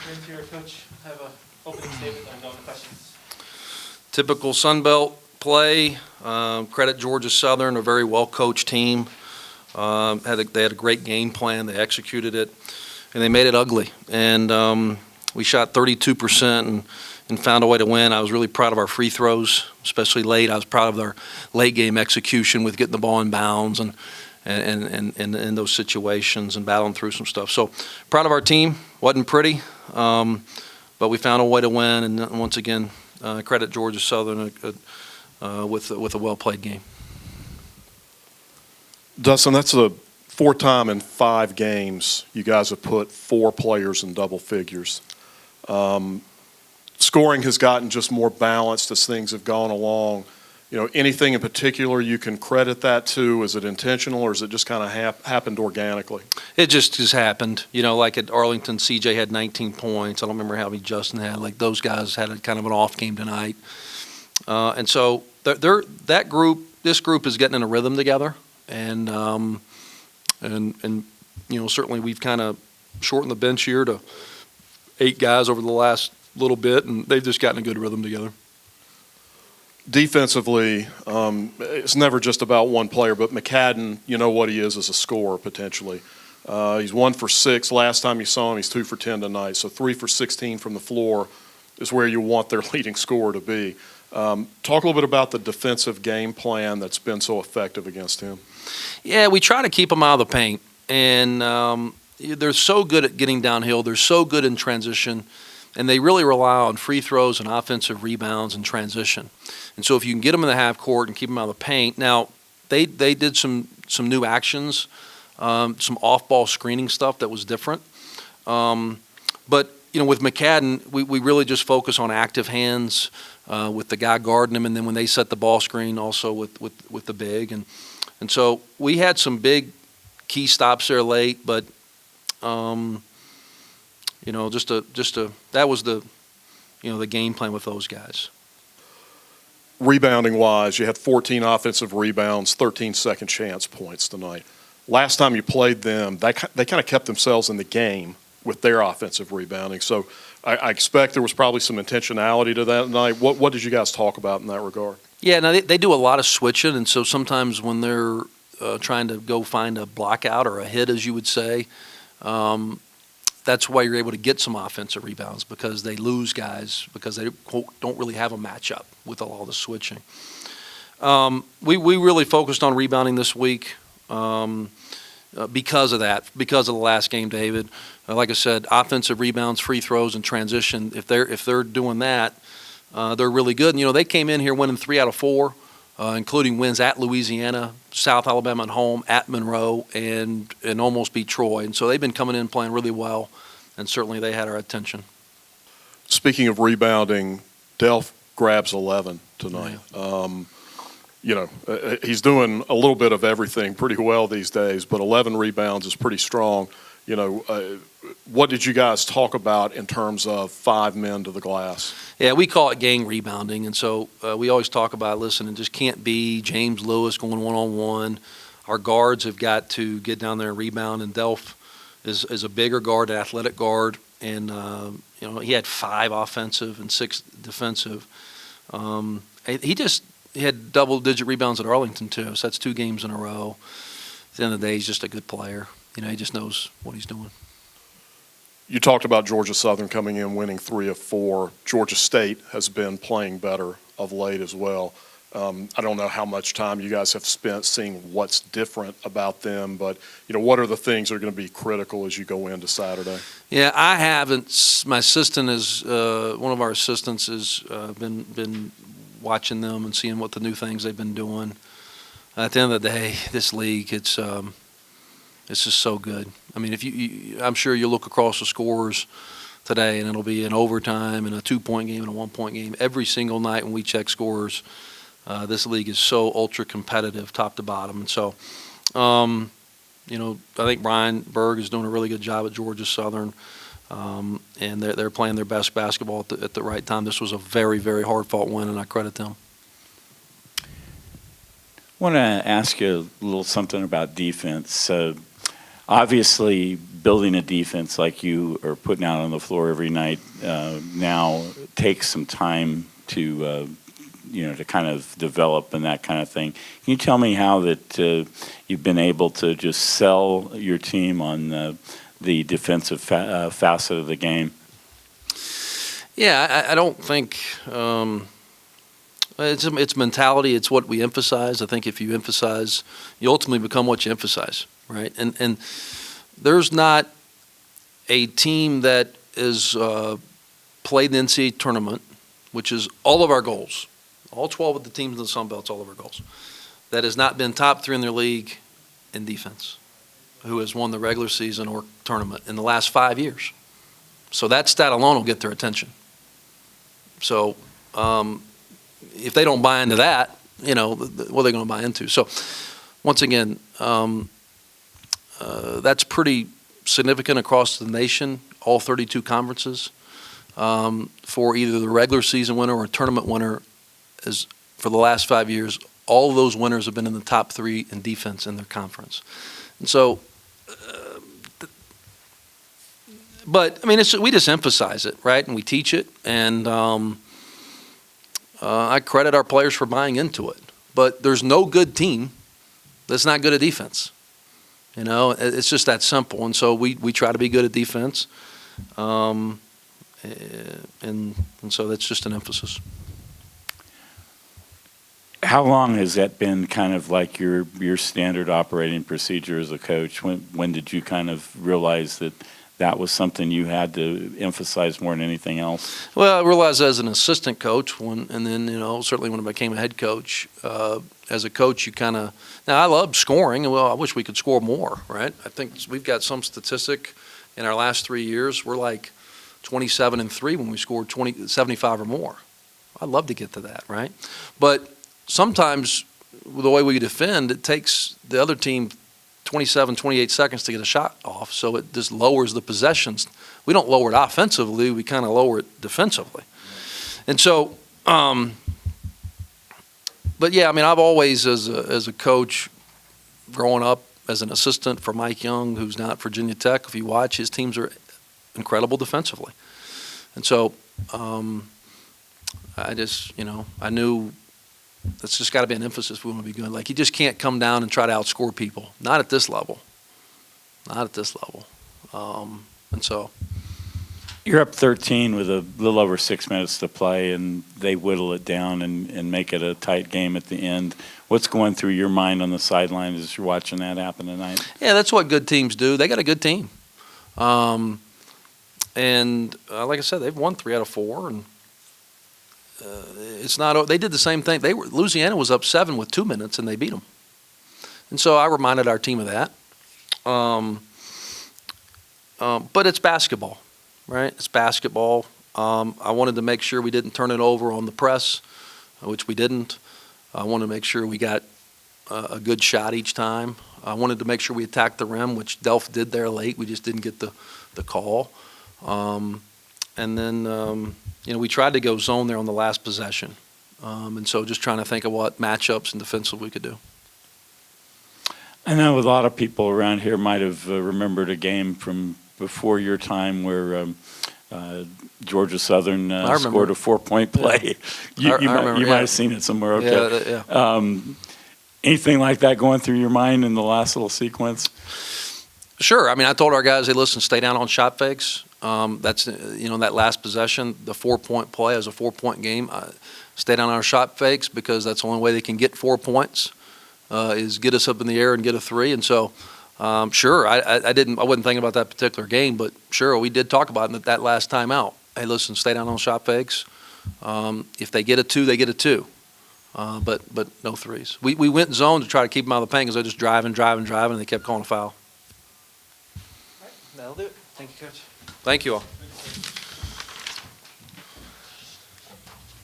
Turn to your coach, have an opening statement, and go to questions. Typical Sun Belt play. Credit Georgia Southern, a very well-coached team. They had a great game plan. They executed it, and they made it ugly. And we shot 32% and found a way to win. I was really proud of our free throws, especially late. I was proud of our late game execution with getting the ball in bounds and in those situations and battling through some stuff. So proud of our team. Wasn't pretty, but we found a way to win. And once again, credit Georgia Southern with a well-played game. Dustin, that's the fourth time in 5 games you guys have put 4 players in double figures. Scoring has gotten just more balanced as things have gone along. Anything in particular you can credit that to? Is it intentional, or is it just kind of happened organically? It just happened. Like at Arlington, CJ had 19 points. I don't remember how many Justin had. Like those guys had a kind of an off game tonight. And so this group is getting in a rhythm together. And certainly we've kind of shortened the bench here to 8 guys over the last little bit, and they've just gotten a good rhythm together. Defensively, it's never just about one player, but McCadden, you know what he is as a scorer potentially. He's 1 for 6. Last time you saw him, he's 2 for 10 tonight. So 3 for 16 from the floor is where you want their leading scorer to be. Talk a little bit about the defensive game plan that's been so effective against him. Yeah, we try to keep them out of the paint. And they're so good at getting downhill. They're so good in transition. And they really rely on free throws and offensive rebounds and transition. And so if you can get them in the half court and keep them out of the paint. Now, they did some new actions, some off-ball screening stuff that was different. But, with McCadden, we really just focus on active hands with the guy guarding him, and then when they set the ball screen also with the big. And so we had some big key stops there late, but that was the game plan with those guys. Rebounding wise, you had 14 offensive rebounds, 13 second chance points tonight. Last time you played them, they kind of kept themselves in the game with their offensive rebounding. So I expect there was probably some intentionality to that tonight. What did you guys talk about in that regard? Yeah, now they do a lot of switching, and so sometimes when they're trying to go find a block out or a hit, as you would say, that's why you're able to get some offensive rebounds, because they lose guys because they don't really have a matchup with all the switching. We really focused on rebounding this week because of that, because of the last game, David. Like I said, offensive rebounds, free throws, and transition. If they're doing that, they're really good. And they came in here winning 3 out of 4, including wins at Louisiana, South Alabama at home, at Monroe, and almost beat Troy. And so they've been coming in playing really well, and certainly they had our attention. Speaking of rebounding, Delph grabs 11 tonight. Yeah. He's doing a little bit of everything pretty well these days, but 11 rebounds is pretty strong. What did you guys talk about in terms of 5 men to the glass? Yeah, we call it gang rebounding, and so we always talk about, listen, it just can't be James Lewis going one-on-one. Our guards have got to get down there and rebound, and Delph is a bigger guard, an athletic guard, and he had 5 offensive and 6 defensive. He had double-digit rebounds at Arlington too, so that's 2 games in a row. At the end of the day, he's just a good player. He just knows what he's doing. You talked about Georgia Southern coming in winning 3 of 4. Georgia State has been playing better of late as well. I don't know how much time you guys have spent seeing what's different about them, but what are the things that are going to be critical as you go into Saturday? Yeah, I haven't. My assistant is one of our assistants has been watching them and seeing what the new things they've been doing. At the end of the day, this league, it's just so good. I mean, I'm sure you look across the scores today, and it'll be an overtime and a 2-point game and a 1-point game every single night when we check scores. This league is so ultra competitive, top to bottom, and so I think Brian Berg is doing a really good job at Georgia Southern, and they're playing their best basketball at the right time. This was a very, very hard-fought win, and I credit them. I want to ask you a little something about defense. obviously, building a defense like you are putting out on the floor every night now takes some time to to kind of develop and that kind of thing. Can you tell me how that you've been able to just sell your team on the defensive facet of the game? Yeah, I don't think it's mentality. It's what we emphasize. I think if you emphasize, you ultimately become what you emphasize, right? And there's not a team that is played the NCAA tournament, which is all of our goals. All 12 of the teams in the Sun Belt's all of our goals. That has not been top 3 in their league in defense, who has won the regular season or tournament in the last 5 years. So that stat alone will get their attention. So if they don't buy into that, what are they going to buy into? So once again, that's pretty significant across the nation, all 32 conferences, for either the regular season winner or tournament winner. Is for the last 5 years, all of those winners have been in the top 3 in defense in their conference. And so, but I mean, we just emphasize it, right? And we teach it, and I credit our players for buying into it. But there's no good team that's not good at defense. It's just that simple. And so we try to be good at defense, and so that's just an emphasis. How long has that been kind of like your standard operating procedure as a coach? When did you kind of realize that was something you had to emphasize more than anything else? Well, I realized as an assistant coach, and then certainly when I became a head coach. As a coach, you kind of now I love scoring, and I wish we could score more, right? I think we've got some statistic in our last 3 years. We're like 27-3 when we scored 75 or more. I'd love to get to that, right? But sometimes the way we defend, it takes the other team 27, 28 seconds to get a shot off, so it just lowers the possessions. We don't lower it offensively, we kind of lower it defensively. And so, but yeah, I mean, I've always, as a coach, growing up as an assistant for Mike Young, who's now at Virginia Tech, if you watch, his teams are incredible defensively. And so I just, I knew that's just got to be an emphasis if we want to be good. Like, you just can't come down and try to outscore people. Not at this level. Not at this level. And so. You're up 13 with a little over 6 minutes to play, and they whittle it down and make it a tight game at the end. What's going through your mind on the sideline as you're watching that happen tonight? Yeah, that's what good teams do. They got a good team. And like I said, they've won 3 out of 4, and it's not. They did the same thing. Louisiana was up 7 with 2 minutes, and they beat them. And so I reminded our team of that. But it's basketball, right? It's basketball. I wanted to make sure we didn't turn it over on the press, which we didn't. I wanted to make sure we got a good shot each time. I wanted to make sure we attacked the rim, which Delph did there late. We just didn't get the call. And then, we tried to go zone there on the last possession. And so just trying to think of what matchups and defensive we could do. I know a lot of people around here might have remembered a game from before your time where Georgia Southern scored a 4-point play. Yeah. You might have seen it somewhere. Okay. Yeah. Anything like that going through your mind in the last little sequence? Sure. I mean, I told our guys, hey, listen, stay down on shot fakes. That's, that last possession, the 4-point play as a 4-point game. Stay down on our shot fakes because that's the only way they can get 4 points is get us up in the air and get a 3. And so, sure, I wasn't thinking about that particular game, but sure, we did talk about it that last time out. Hey, listen, stay down on shot fakes. If they get a 2, they get a 2. But no 3s. We went zone to try to keep them out of the paint because they're just driving, and they kept calling a foul. That'll do it. Thank you, Coach. Thank you all.